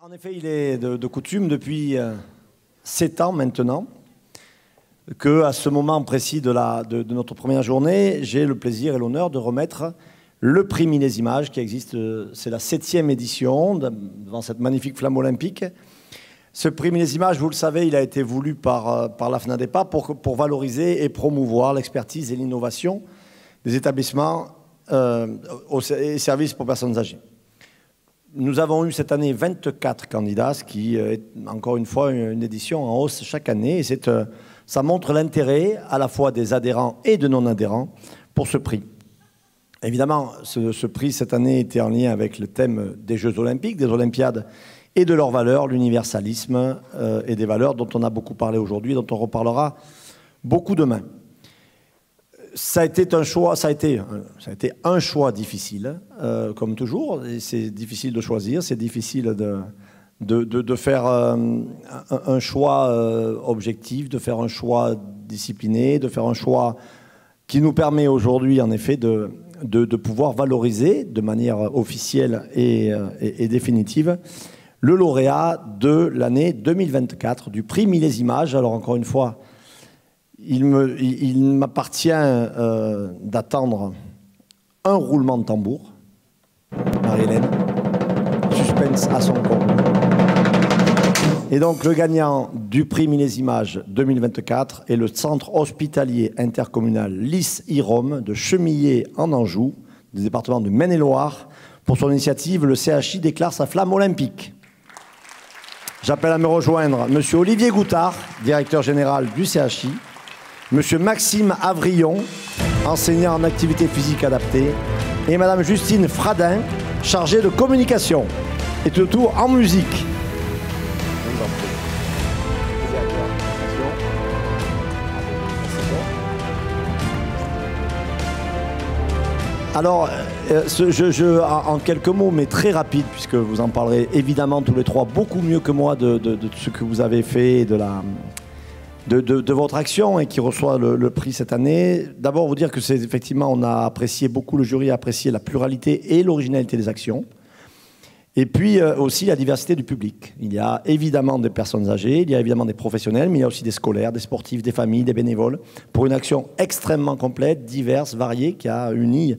En effet, il est de coutume depuis 7 ans maintenant qu'à ce moment précis de notre première journée, j'ai le plaisir et l'honneur de remettre le prix Millésimage qui existe. C'est la 7e édition devant cette magnifique flamme olympique. Ce prix Millésimage, vous le savez, il a été voulu par la FNADEPA pour valoriser et promouvoir l'expertise et l'innovation des établissements et services pour personnes âgées. Nous avons eu cette année 24 candidats, ce qui est encore une fois une édition en hausse chaque année. Et ça montre l'intérêt à la fois des adhérents et de non-adhérents pour ce prix. Évidemment, ce prix cette année était en lien avec le thème des Jeux Olympiques, des Olympiades et de leurs valeurs, l'universalisme et des valeurs dont on a beaucoup parlé aujourd'hui, dont on reparlera beaucoup demain. Ça a été un choix difficile, comme toujours. C'est difficile de choisir, c'est difficile de faire un choix objectif, de faire un choix discipliné, de faire un choix qui nous permet aujourd'hui, en effet, de pouvoir valoriser de manière officielle et définitive le lauréat de l'année 2024 du prix Millésimage. Alors encore une fois, il m'appartient d'attendre un roulement de tambour. Marie-Hélène, suspense à son comble. Et donc le gagnant du prix Millésimage 2024 est le centre hospitalier intercommunal Lys-Irôme de Chemillé en Anjou, du département de Maine-et-Loire. Pour son initiative, le CHI déclare sa flamme olympique. J'appelle à me rejoindre M. Olivier Goutard, directeur général du CHI, M. Maxime Avrillon, enseignant en activité physique adaptée, et Mme Justine Fradin, chargée de communication. Et le tout en musique. Alors, en quelques mots, mais très rapide, puisque vous en parlerez évidemment tous les trois beaucoup mieux que moi de ce que vous avez fait, de votre action et qui reçoit le prix cette année. D'abord, vous dire que c'est effectivement, on a apprécié beaucoup, le jury a apprécié la pluralité et l'originalité des actions. Et puis aussi la diversité du public. Il y a évidemment des personnes âgées, il y a évidemment des professionnels, mais il y a aussi des scolaires, des sportifs, des familles, des bénévoles, pour une action extrêmement complète, diverse, variée, qui a uni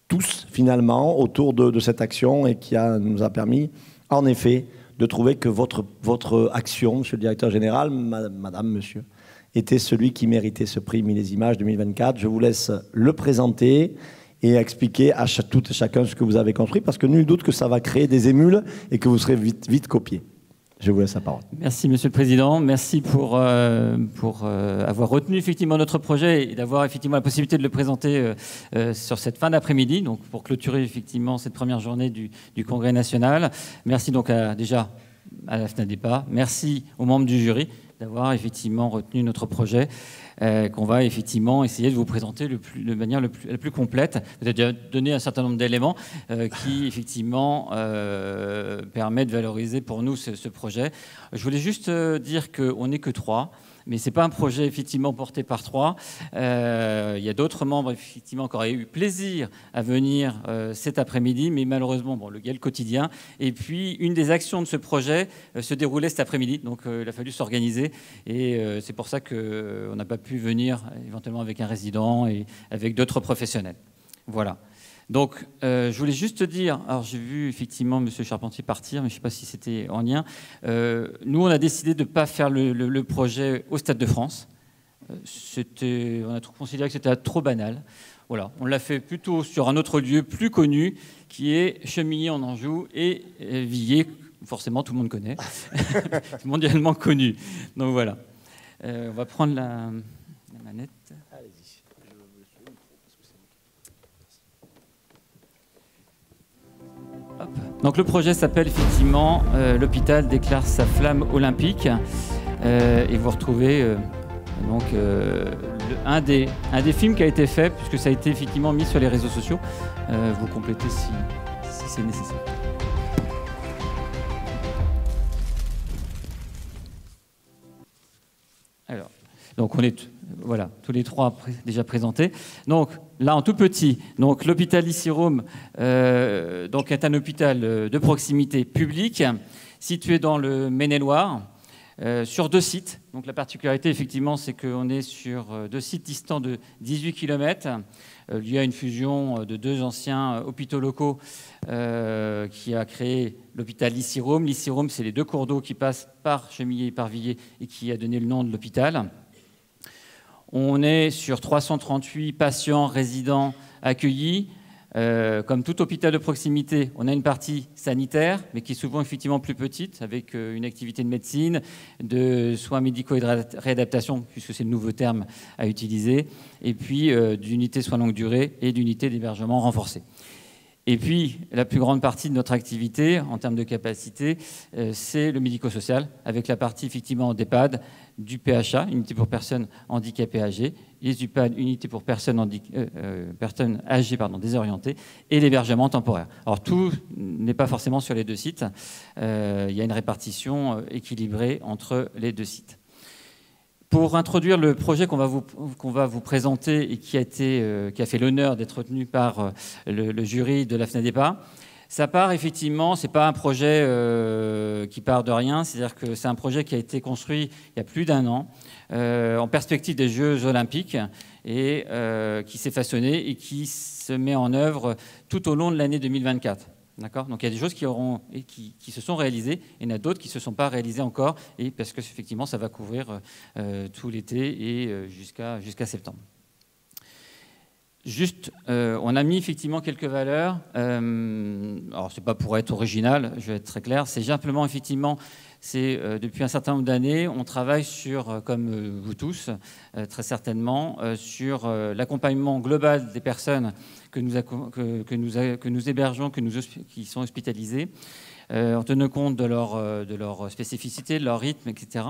tous finalement autour de cette action et qui nous a permis en effet de trouver que votre action, monsieur le directeur général, madame, monsieur, était celui qui méritait ce prix Millésimage 2024. Je vous laisse le présenter et expliquer à tout et chacun ce que vous avez construit, parce que nul doute que ça va créer des émules et que vous serez vite copiés. Je vous laisse la parole. Merci, Monsieur le Président. Merci pour avoir retenu effectivement notre projet et d'avoir effectivement la possibilité de le présenter sur cette fin d'après-midi, donc pour clôturer effectivement cette première journée du Congrès national. Merci donc déjà à la FNADEPA. Merci aux membres du jury d'avoir effectivement retenu notre projet qu'on va effectivement essayer de vous présenter de manière la plus complète. Vous avez déjà donné un certain nombre d'éléments qui effectivement permettent de valoriser pour nous ce projet. Je voulais juste dire qu'on n'est que 3. Mais ce n'est pas un projet effectivement porté par 3. Il y a d'autres membres effectivement qui auraient eu plaisir à venir cet après-midi, mais malheureusement, bon, il y a le quotidien. Et puis, une des actions de ce projet se déroulait cet après-midi, donc il a fallu s'organiser. Et c'est pour ça qu'on n'a pas pu venir éventuellement avec un résident et avec d'autres professionnels. Voilà. Donc, je voulais juste dire, alors j'ai vu effectivement M. Charpentier partir, mais je ne sais pas si c'était en lien. Nous, on a décidé de ne pas faire le projet au Stade de France. On a considéré que c'était trop banal. Voilà, on l'a fait plutôt sur un autre lieu plus connu, qui est Chemillé en Anjou et Villers, forcément tout le monde connaît, mondialement connu. Donc voilà, on va prendre la manette. Donc le projet s'appelle effectivement l'hôpital déclare sa flamme olympique et vous retrouvez donc un des films qui a été fait puisque ça a été effectivement mis sur les réseaux sociaux. Vous complétez si c'est nécessaire. Alors, donc on est voilà, tous les trois déjà présentés. Donc là, en tout petit, donc l'hôpital Lys-Irôme donc est un hôpital de proximité publique situé dans le Maine-et-Loire, sur 2 sites. Donc la particularité, effectivement, c'est qu'on est sur 2 sites distants de 18 km, liés à une fusion de 2 anciens hôpitaux locaux qui a créé l'hôpital Lys-Rhôme. Lys-Rhôme, c'est les 2 cours d'eau qui passent par Chemillé et par Villiers et qui a donné le nom de l'hôpital. On est sur 338 patients résidents accueillis. Comme tout hôpital de proximité, on a une partie sanitaire, mais qui est souvent effectivement plus petite, avec une activité de médecine, de soins médicaux et de réadaptation, puisque c'est le nouveau terme à utiliser, et puis d'unités soins longue durée et d'unités d'hébergement renforcées. Et puis, la plus grande partie de notre activité, en termes de capacité, c'est le médico-social, avec la partie effectivement d'EHPAD, du PHA, unité pour personnes handicapées âgées, les UPAD, unité pour personnes âgées désorientées, et l'hébergement temporaire. Alors, tout n'est pas forcément sur les 2 sites. Il y a une répartition équilibrée entre les 2 sites. Pour introduire le projet qu'on va vous présenter et qui a fait l'honneur d'être retenu par le jury de la FNADEPA, ça part effectivement, c'est pas un projet qui part de rien, c'est-à-dire que c'est un projet qui a été construit il y a plus d'1 an en perspective des Jeux Olympiques et qui s'est façonné et qui se met en œuvre tout au long de l'année 2024. D'accord ? Donc il y a des choses qui se sont réalisées et il y en a d'autres qui ne se sont pas réalisées encore, et parce que effectivement ça va couvrir tout l'été et jusqu'à septembre. Juste, on a mis effectivement quelques valeurs. Alors c'est pas pour être original, je vais être très clair. C'est simplement effectivement, depuis un certain nombre d'années, on travaille sur, comme vous tous, très certainement, sur l'accompagnement global des personnes que nous hébergeons, qui sont hospitalisées, en tenant compte de leur spécificité, de leur rythme, etc.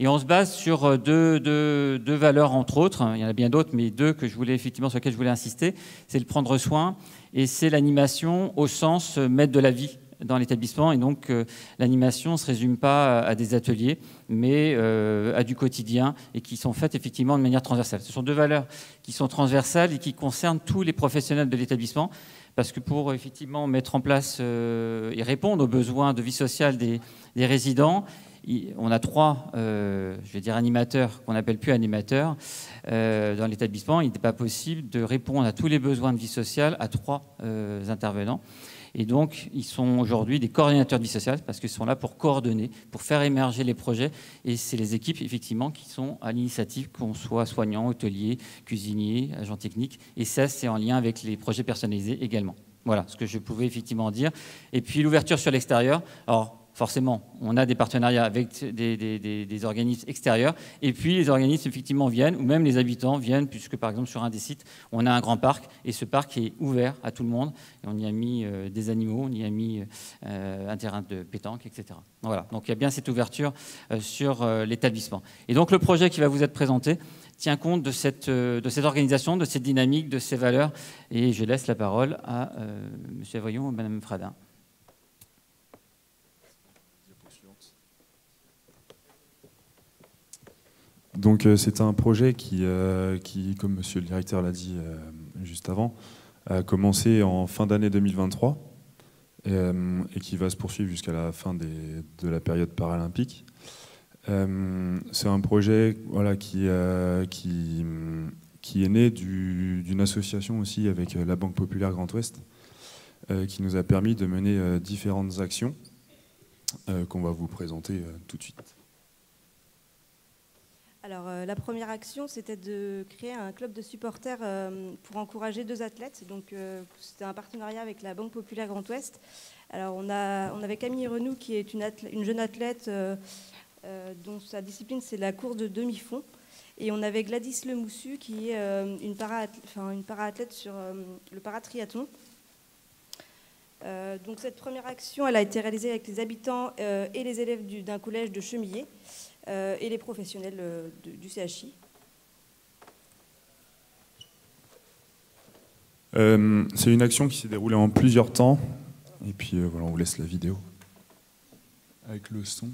Et on se base sur deux valeurs, entre autres. Il y en a bien d'autres, mais 2 sur lesquelles je voulais insister. C'est le prendre soin et c'est l'animation au sens maître de la vie dans l'établissement. Et donc, l'animation ne se résume pas à des ateliers, mais à du quotidien et qui sont faites effectivement de manière transversale. Ce sont 2 valeurs qui sont transversales et qui concernent tous les professionnels de l'établissement. Parce que pour effectivement mettre en place et répondre aux besoins de vie sociale des résidents, on a 3, animateurs, qu'on n'appelle plus animateurs, dans l'établissement. Il n'est pas possible de répondre à tous les besoins de vie sociale à 3 intervenants. Et donc, ils sont aujourd'hui des coordinateurs de vie sociale parce qu'ils sont là pour coordonner, pour faire émerger les projets. Et c'est les équipes, effectivement, qui sont à l'initiative, qu'on soit soignants, hôteliers, cuisiniers, agents techniques. Et ça, c'est en lien avec les projets personnalisés également. Voilà ce que je pouvais effectivement dire. Et puis, l'ouverture sur l'extérieur. Alors, forcément, on a des partenariats avec des organismes extérieurs. Et puis, les organismes, effectivement, viennent, ou même les habitants viennent, puisque, par exemple, sur un des sites, on a un grand parc. Et ce parc est ouvert à tout le monde. Et on y a mis des animaux, on y a mis un terrain de pétanque, etc. Voilà. Donc, il y a bien cette ouverture sur l'établissement. Et donc, le projet qui va vous être présenté tient compte de cette organisation, de cette dynamique, de ces valeurs. Et je laisse la parole à M. Avoyon et Mme Fradin. Donc c'est un projet qui, comme monsieur le directeur l'a dit juste avant, a commencé en fin d'année 2023 et qui va se poursuivre jusqu'à la fin de la période paralympique. C'est un projet qui est né d'une association aussi avec la Banque Populaire Grand Ouest qui nous a permis de mener différentes actions qu'on va vous présenter tout de suite. Alors, la première action, c'était de créer un club de supporters pour encourager 2 athlètes. Donc, c'était un partenariat avec la Banque Populaire Grand Ouest. Alors, on avait Camille Renoux, qui est une jeune athlète dont sa discipline, c'est la course de demi-fond. Et on avait Gladys Lemoussu, qui est une para-athlète sur le paratriathlon. Donc, cette première action, elle a été réalisée avec les habitants et les élèves d'un collège de Chemillé. Et les professionnels du CHI. C'est une action qui s'est déroulée en plusieurs temps. Et puis voilà, on vous laisse la vidéo avec le son.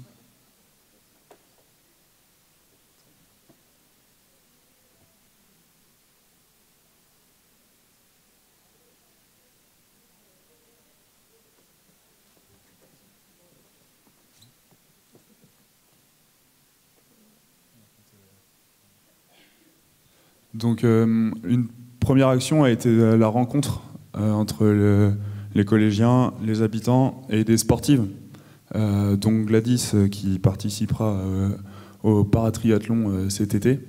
Donc une première action a été la rencontre entre les collégiens, les habitants et des sportives. Donc Gladys qui participera au paratriathlon cet été,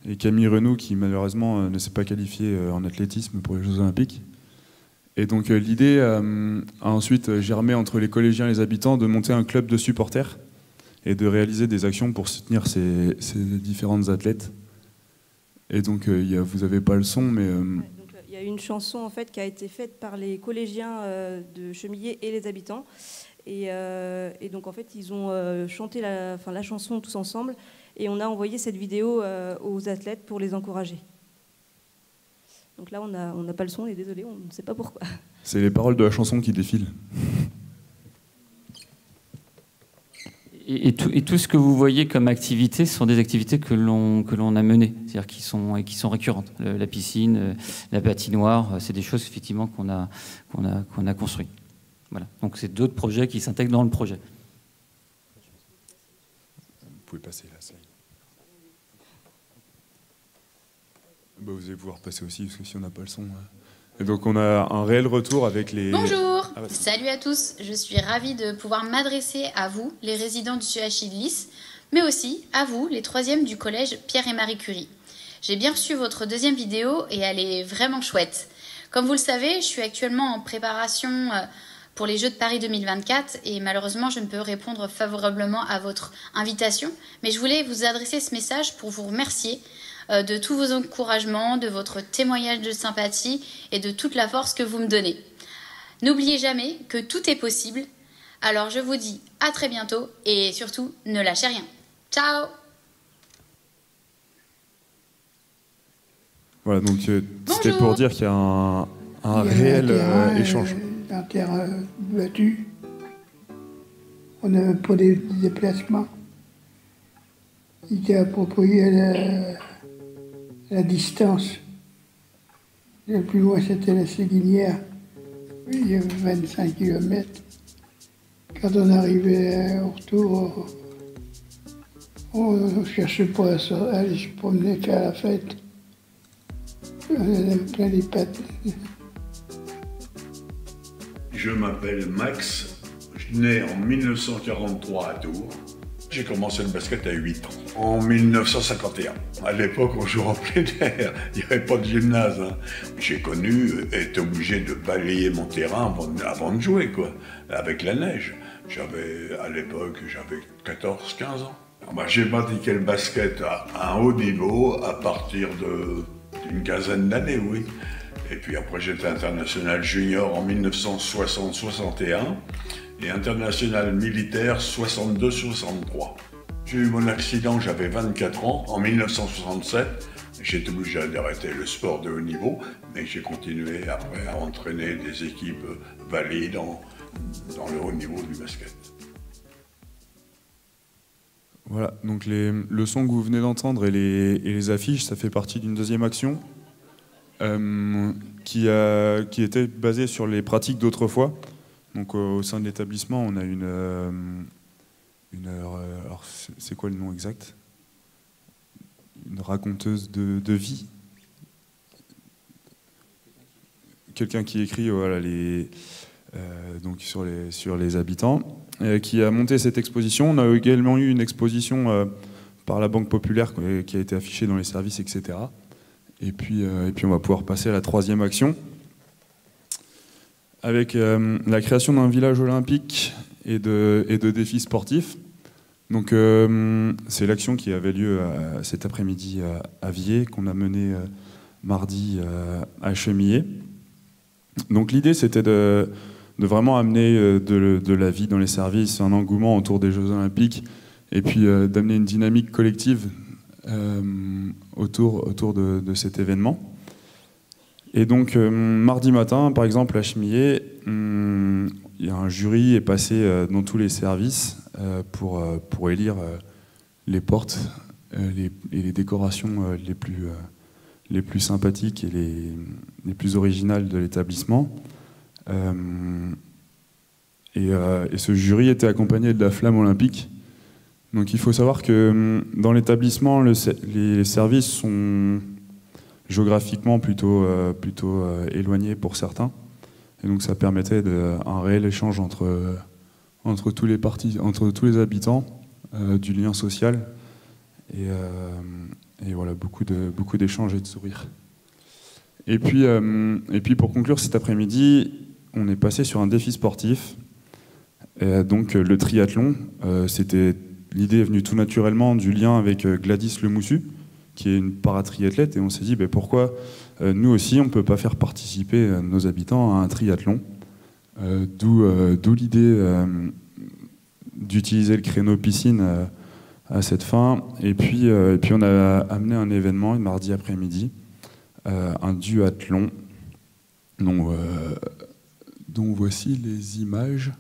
et Camille Renou qui malheureusement ne s'est pas qualifiée en athlétisme pour les Jeux Olympiques. Et donc l'idée a ensuite germé entre les collégiens et les habitants de monter un club de supporters et de réaliser des actions pour soutenir ces différentes athlètes. Et donc vous n'avez pas le son, mais... Il y a une chanson en fait qui a été faite par les collégiens de Chemillé et les habitants. Et donc en fait ils ont chanté la chanson tous ensemble et on a envoyé cette vidéo aux athlètes pour les encourager. Donc là on n'a pas le son, on est désolé, on ne sait pas pourquoi. C'est les paroles de la chanson qui défilent. Et tout ce que vous voyez comme activités sont des activités que l'on a menées, c'est-à-dire qui sont récurrentes. La piscine, la patinoire, c'est des choses effectivement qu'on a construites. Voilà. Donc c'est d'autres projets qui s'intègrent dans le projet. Vous pouvez passer là, ça y est. Vous allez pouvoir passer aussi, parce que si on n'a pas le son... Et donc on a un réel retour avec les... Bonjour, salut à tous, je suis ravie de pouvoir m'adresser à vous, les résidents du CHI de Lys, mais aussi à vous, les 3e du collège Pierre et Marie Curie. J'ai bien reçu votre 2e vidéo et elle est vraiment chouette. Comme vous le savez, je suis actuellement en préparation pour les Jeux de Paris 2024 et malheureusement je ne peux répondre favorablement à votre invitation, mais je voulais vous adresser ce message pour vous remercier de tous vos encouragements, de votre témoignage de sympathie et de toute la force que vous me donnez. N'oubliez jamais que tout est possible. Alors je vous dis à très bientôt et surtout ne lâchez rien. Ciao! Voilà, donc c'était pour dire qu'il y a un réel échange. Un terrain battu. On n'avait pas des déplacements. Il était approprié la distance. Le plus loin, c'était la Séguinière. Il y avait 25 km. Quand on arrivait au retour, on ne cherchait pas à aller se promener, faire la fête. On avait plein les pattes. Je m'appelle Max, je suis né en 1943 à Tours. J'ai commencé le basket à 8 ans, en 1951. À l'époque, on jouait en plein air, il n'y avait pas de gymnase. Hein. J'ai connu être obligé de balayer mon terrain avant de jouer, quoi, avec la neige. À l'époque, j'avais 14-15 ans. J'ai pratiqué le basket à un haut niveau à partir d'une quinzaine d'années, oui. Et puis après, j'étais international junior en 1960-61. Et international militaire 62-63. J'ai eu mon accident, j'avais 24 ans, en 1967. J'ai été obligé d'arrêter le sport de haut niveau, mais j'ai continué après à entraîner des équipes valides dans le haut niveau du basket. Voilà, donc le son que vous venez d'entendre et les affiches, ça fait partie d'une 2e action qui était basée sur les pratiques d'autrefois. Donc au sein de l'établissement, on a alors c'est quoi le nom exact? Une raconteuse de vie. Quelqu'un qui écrit voilà, donc sur les habitants, qui a monté cette exposition. On a également eu une exposition par la Banque Populaire qui a été affichée dans les services, etc. Et puis on va pouvoir passer à la 3e action, avec la création d'un village olympique et de défis sportifs. Donc c'est l'action qui avait lieu cet après-midi à Vier, qu'on a menée mardi à Chemillé. Donc l'idée, c'était de vraiment amener de la vie dans les services, un engouement autour des Jeux Olympiques, et puis d'amener une dynamique collective autour de cet événement. Et donc, mardi matin, par exemple, à Chemillé, il y a un jury est passé dans tous les services pour élire les portes et les décorations les plus sympathiques et les plus originales de l'établissement. Et ce jury était accompagné de la flamme olympique. Donc il faut savoir que dans l'établissement, les services géographiquement plutôt éloignés pour certains. Et donc ça permettait un réel échange entre tous les habitants, du lien social, et voilà, beaucoup d'échanges et de sourires. Et puis pour conclure cet après-midi, on est passé sur un défi sportif. Et donc le triathlon, l'idée est venue tout naturellement du lien avec Gladys Lemoussu, qui est une paratriathlète, et on s'est dit pourquoi nous aussi on ne peut pas faire participer nos habitants à un triathlon. D'où l'idée d'utiliser le créneau piscine à cette fin. Et puis on a amené un événement, mardi après-midi, un duathlon, dont voici les images.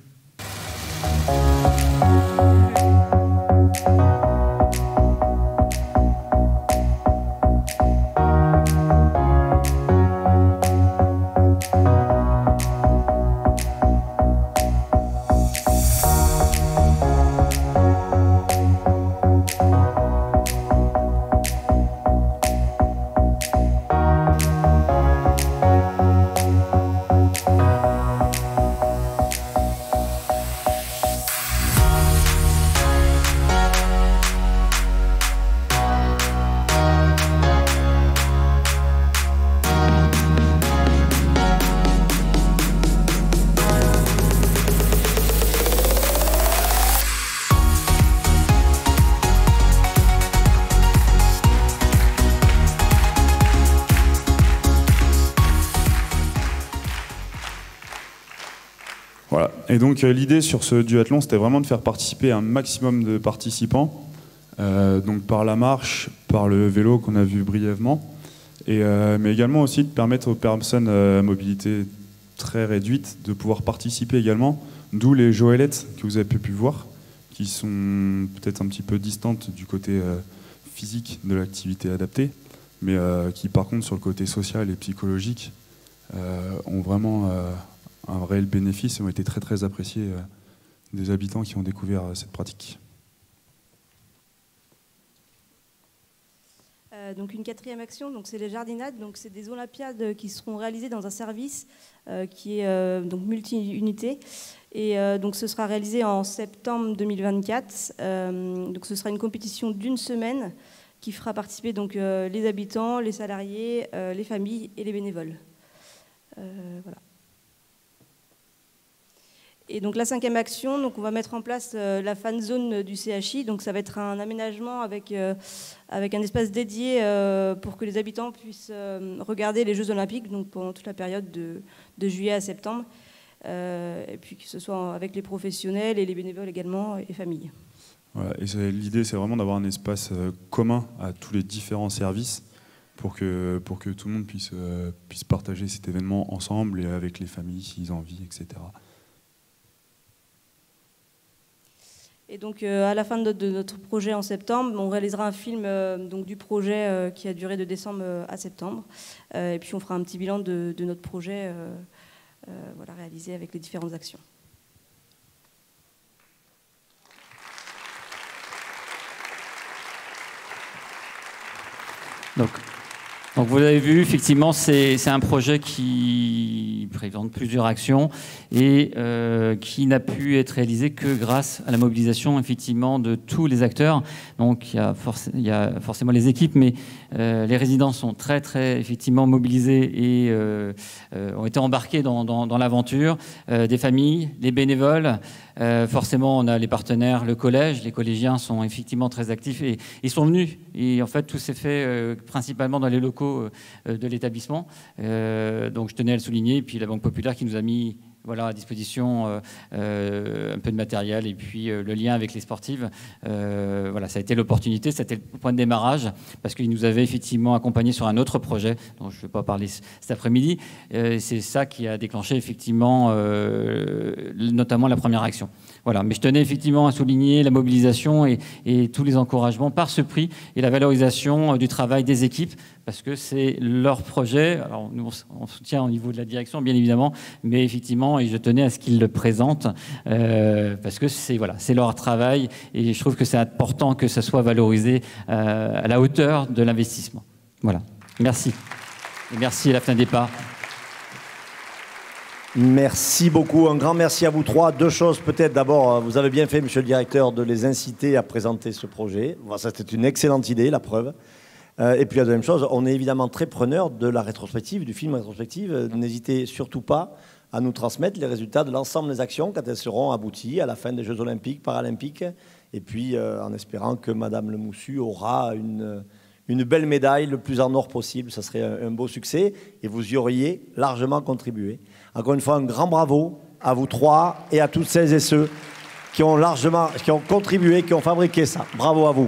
Voilà. Et donc l'idée sur ce duathlon, c'était vraiment de faire participer un maximum de participants, donc par la marche, par le vélo qu'on a vu brièvement, mais également aussi de permettre aux personnes à mobilité très réduite de pouvoir participer également, d'où les joëlettes que vous avez pu voir, qui sont peut-être un petit peu distantes du côté physique de l'activité adaptée, mais qui par contre sur le côté social et psychologique ont vraiment un réel bénéfice et ont été très très appréciés des habitants qui ont découvert cette pratique. Donc une quatrième action, donc c'est les jardinades, donc c'est des olympiades qui seront réalisées dans un service qui est donc multi-unité, et donc ce sera réalisé en septembre 2024. Donc ce sera une compétition d'une semaine qui fera participer donc les habitants, les salariés, les familles et les bénévoles. Voilà. Et donc la cinquième action, donc on va mettre en place la fan zone du CHI. Donc ça va être un aménagement avec un espace dédié pour que les habitants puissent regarder les Jeux Olympiques donc pendant toute la période de juillet à septembre. Et puis que ce soit avec les professionnels et les bénévoles également et familles. Voilà, et l'idée c'est vraiment d'avoir un espace commun à tous les différents services pour que tout le monde puisse partager cet événement ensemble et avec les familles s'ils ont envie, etc. Et donc, à la fin de notre projet en septembre, on réalisera un film donc, du projet qui a duré de décembre à septembre. Et puis, on fera un petit bilan de notre projet voilà, réalisé avec les différentes actions. Donc vous l'avez vu, effectivement, c'est un projet qui présente plusieurs actions et qui n'a pu être réalisé que grâce à la mobilisation, effectivement, de tous les acteurs. Donc il y a forcément les équipes, mais les résidents sont très, très, effectivement, mobilisés et ont été embarqués dans l'aventure. Des familles, les bénévoles. Forcément, on a les partenaires, le collège. Les collégiens sont effectivement très actifs et ils sont venus. Et en fait, tout s'est fait principalement dans les locaux de l'établissement. Donc, je tenais à le souligner. Et puis, la Banque Populaire qui nous a mis voilà, à disposition un peu de matériel et puis le lien avec les sportives. Voilà, ça a été l'opportunité, c'était le point de démarrage parce qu'ils nous avaient effectivement accompagnés sur un autre projet dont je ne vais pas parler cet après-midi. C'est ça qui a déclenché effectivement notamment la première action. Voilà, mais je tenais effectivement à souligner la mobilisation et tous les encouragements par ce prix et la valorisation du travail des équipes parce que c'est leur projet. Alors nous, on soutient au niveau de la direction, bien évidemment, mais effectivement, et je tenais à ce qu'ils le présentent parce que c'est voilà, c'est leur travail et je trouve que c'est important que ça soit valorisé à la hauteur de l'investissement. Voilà. Merci. Et merci à la fin départ. Merci beaucoup, un grand merci à vous trois. Deux choses peut-être. D'abord, vous avez bien fait, monsieur le directeur, de les inciter à présenter ce projet. Bon, ça, c'était une excellente idée, la preuve. Et puis la deuxième chose, on est évidemment très preneur de la rétrospective, du film rétrospective. N'hésitez surtout pas à nous transmettre les résultats de l'ensemble des actions quand elles seront abouties à la fin des Jeux Olympiques, Paralympiques. Et puis en espérant que Madame Le Moussu aura une belle médaille, le plus en or possible. Ça serait un beau succès et vous y auriez largement contribué. Encore une fois, un grand bravo à vous trois et à toutes celles et ceux qui ont contribué, qui ont fabriqué ça. Bravo à vous.